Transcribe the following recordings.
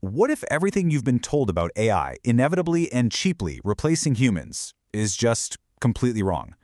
What if everything you've been told about AI inevitably and cheaply replacing humans is just completely wrong?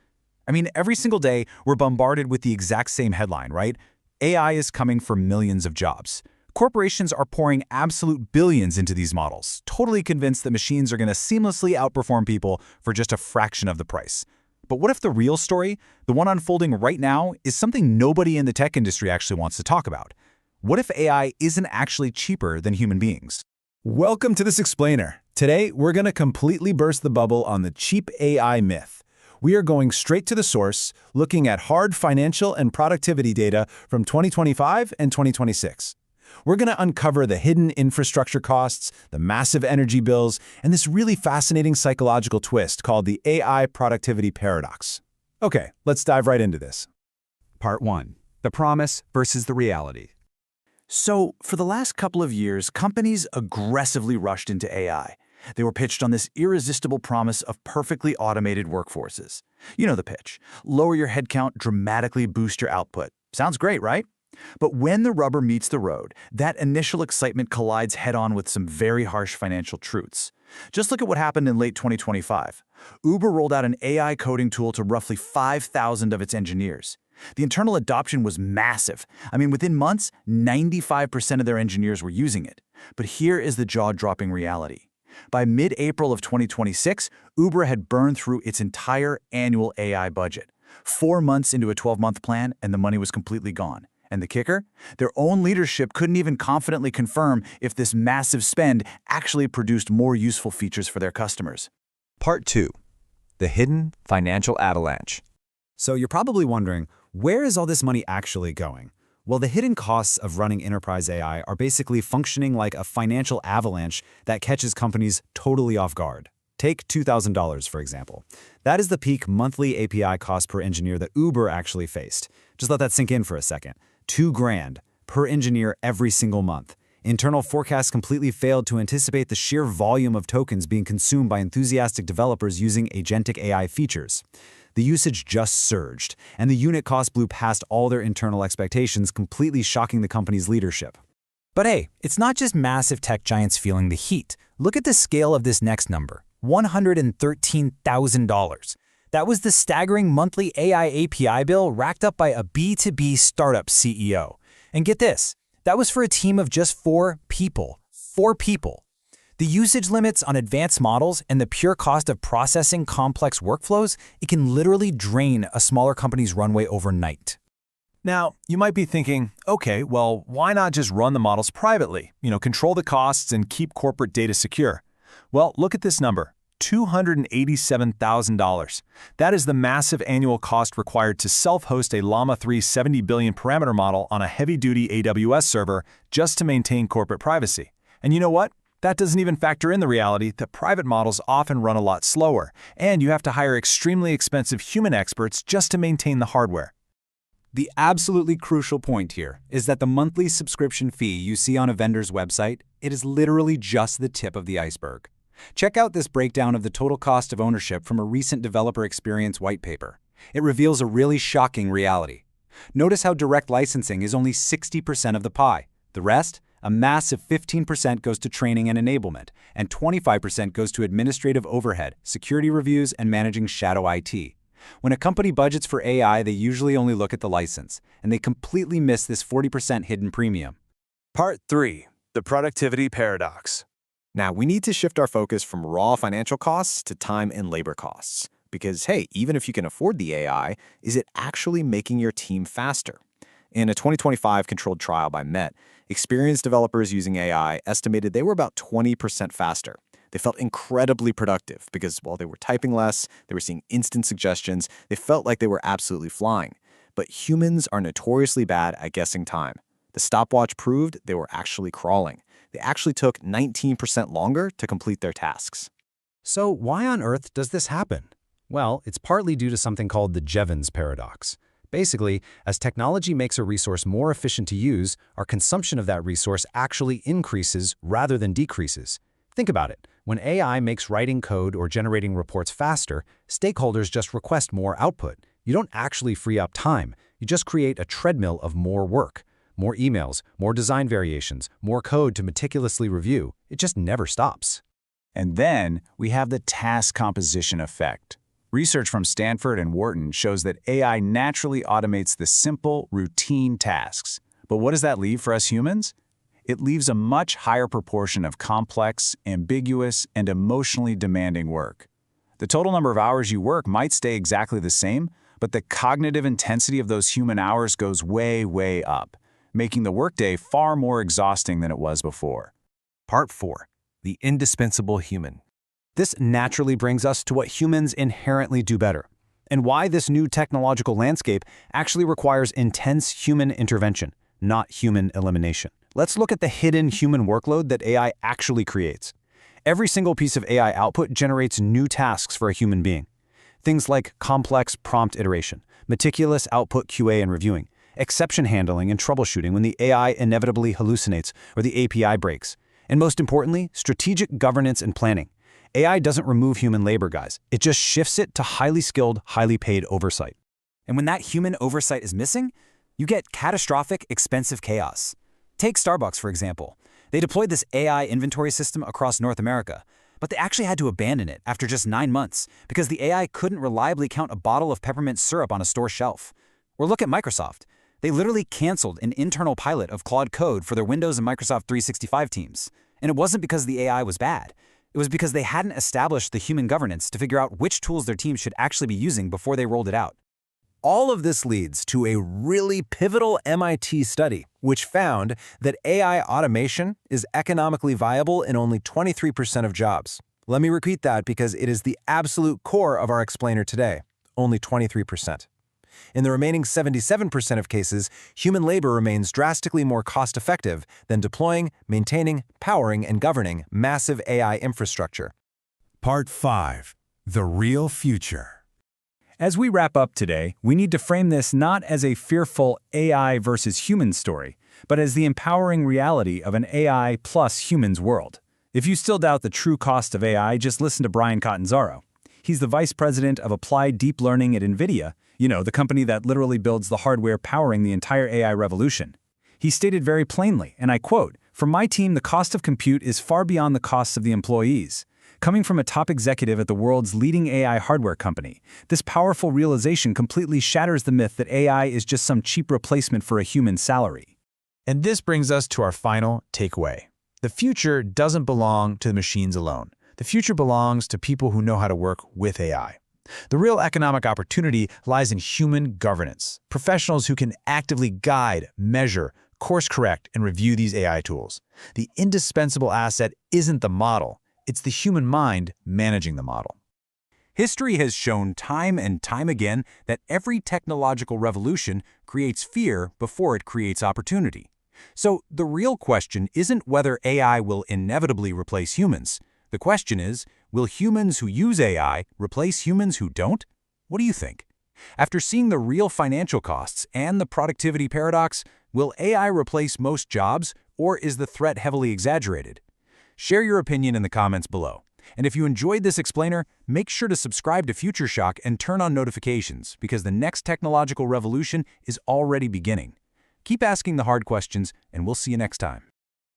I mean, every single day we're bombarded with the exact same headline, right? AI is coming for millions of jobs. Corporations are pouring absolute billions into these models, totally convinced that machines are going to seamlessly outperform people for just a fraction of the price. But what if the real story, the one unfolding right now, is something nobody in the tech industry actually wants to talk about? What if AI isn't actually cheaper than human beings? Welcome to this explainer. Today, we're going to completely burst the bubble on the cheap AI myth. We are going straight to the source, looking at hard financial and productivity data from 2025 and 2026. We're going to uncover the hidden infrastructure costs, the massive energy bills, and this really fascinating psychological twist called the AI productivity paradox. Okay, let's dive right into this. Part 1. The promise versus the reality. So, for the last couple of years, companies aggressively rushed into AI. They were pitched on this irresistible promise of perfectly automated workforces. You know the pitch. Lower your headcount, dramatically boost your output. Sounds great, right? But when the rubber meets the road, that initial excitement collides head-on with some very harsh financial truths. Just look at what happened in late 2025. Uber rolled out an AI coding tool to roughly 5,000 of its engineers. The internal adoption was massive. I mean, within months, 95% of their engineers were using it. But here is the jaw-dropping reality. By mid-April of 2026, Uber had burned through its entire annual AI budget. 4 months into a 12-month plan, and the money was completely gone. And the kicker? Their own leadership couldn't even confidently confirm if this massive spend actually produced more useful features for their customers. Part 2. The hidden financial avalanche. So you're probably wondering, where is all this money actually going? Well, the hidden costs of running enterprise AI are basically functioning like a financial avalanche that catches companies totally off guard. Take $2,000, for example. That is the peak monthly API cost per engineer that Uber actually faced. Just let that sink in for a second. $2,000 per engineer every single month. Internal forecasts completely failed to anticipate the sheer volume of tokens being consumed by enthusiastic developers using agentic AI features. The usage just surged, and the unit cost blew past all their internal expectations, completely shocking the company's leadership. But hey, it's not just massive tech giants feeling the heat. Look at the scale of this next number, $113,000. That was the staggering monthly AI API bill racked up by a B2B startup CEO. And get this, that was for a team of just 4 people. 4 people. The usage limits on advanced models and the pure cost of processing complex workflows, it can literally drain a smaller company's runway overnight. Now, you might be thinking, okay, well, why not just run the models privately? Control the costs and keep corporate data secure. Well, look at this number, $287,000. That is the massive annual cost required to self-host a Llama 3 70 billion parameter model on a heavy-duty AWS server just to maintain corporate privacy. And you know what? That doesn't even factor in the reality that private models often run a lot slower, and you have to hire extremely expensive human experts just to maintain the hardware. The absolutely crucial point here is that the monthly subscription fee you see on a vendor's website, it is literally just the tip of the iceberg. Check out this breakdown of the total cost of ownership from a recent developer experience white paper. It reveals a really shocking reality. Notice how direct licensing is only 60% of the pie. The rest? A massive 15% goes to training and enablement, and 25% goes to administrative overhead, security reviews, and managing shadow IT. When a company budgets for AI, they usually only look at the license, and they completely miss this 40% hidden premium. Part 3. The productivity paradox. Now, we need to shift our focus from raw financial costs to time and labor costs. Because, hey, even if you can afford the AI, is it actually making your team faster? In a 2025 controlled trial by Met, experienced developers using AI estimated they were about 20% faster. They felt incredibly productive because while they were typing less, they were seeing instant suggestions, they felt like they were absolutely flying. But humans are notoriously bad at guessing time. The stopwatch proved they were actually crawling. They actually took 19% longer to complete their tasks. So why on earth does this happen? Well, it's partly due to something called the Jevons paradox. Basically, as technology makes a resource more efficient to use, our consumption of that resource actually increases rather than decreases. Think about it. When AI makes writing code or generating reports faster, stakeholders just request more output. You don't actually free up time. You just create a treadmill of more work. More emails, more design variations, more code to meticulously review. It just never stops. And then we have the task composition effect. Research from Stanford and Wharton shows that AI naturally automates the simple, routine tasks. But what does that leave for us humans? It leaves a much higher proportion of complex, ambiguous, and emotionally demanding work. The total number of hours you work might stay exactly the same, but the cognitive intensity of those human hours goes way, way up, making the workday far more exhausting than it was before. Part 4. The indispensable human. This naturally brings us to what humans inherently do better, and why this new technological landscape actually requires intense human intervention, not human elimination. Let's look at the hidden human workload that AI actually creates. Every single piece of AI output generates new tasks for a human being. Things like complex prompt iteration, meticulous output QA and reviewing, exception handling and troubleshooting when the AI inevitably hallucinates or the API breaks, and most importantly, strategic governance and planning. AI doesn't remove human labor, guys. It just shifts it to highly skilled, highly paid oversight. And when that human oversight is missing, you get catastrophic, expensive chaos. Take Starbucks, for example. They deployed this AI inventory system across North America, but they actually had to abandon it after just 9 months because the AI couldn't reliably count a bottle of peppermint syrup on a store shelf. Or look at Microsoft. They literally canceled an internal pilot of Claude Code for their Windows and Microsoft 365 teams. And it wasn't because the AI was bad. It was because they hadn't established the human governance to figure out which tools their team should actually be using before they rolled it out. All of this leads to a really pivotal MIT study, which found that AI automation is economically viable in only 23% of jobs. Let me repeat that because it is the absolute core of our explainer today, only 23%. In the remaining 77% of cases, human labor remains drastically more cost-effective than deploying, maintaining, powering, and governing massive AI infrastructure. Part 5. The Real Future. As we wrap up today, we need to frame this not as a fearful AI versus human story, but as the empowering reality of an AI plus humans world. If you still doubt the true cost of AI, just listen to Brian Catanzaro. He's the vice president of applied deep learning at NVIDIA, the company that literally builds the hardware powering the entire AI revolution. He stated very plainly, and I quote, "For my team, the cost of compute is far beyond the costs of the employees." Coming from a top executive at the world's leading AI hardware company, this powerful realization completely shatters the myth that AI is just some cheap replacement for a human salary. And this brings us to our final takeaway. The future doesn't belong to the machines alone. The future belongs to people who know how to work with AI. The real economic opportunity lies in human governance, professionals who can actively guide, measure, course-correct, and review these AI tools. The indispensable asset isn't the model. It's the human mind managing the model. History has shown time and time again that every technological revolution creates fear before it creates opportunity. So the real question isn't whether AI will inevitably replace humans. The question is, will humans who use AI replace humans who don't? What do you think? After seeing the real financial costs and the productivity paradox, will AI replace most jobs, or is the threat heavily exaggerated? Share your opinion in the comments below. And if you enjoyed this explainer, make sure to subscribe to FutureShock and turn on notifications because the next technological revolution is already beginning. Keep asking the hard questions, and we'll see you next time.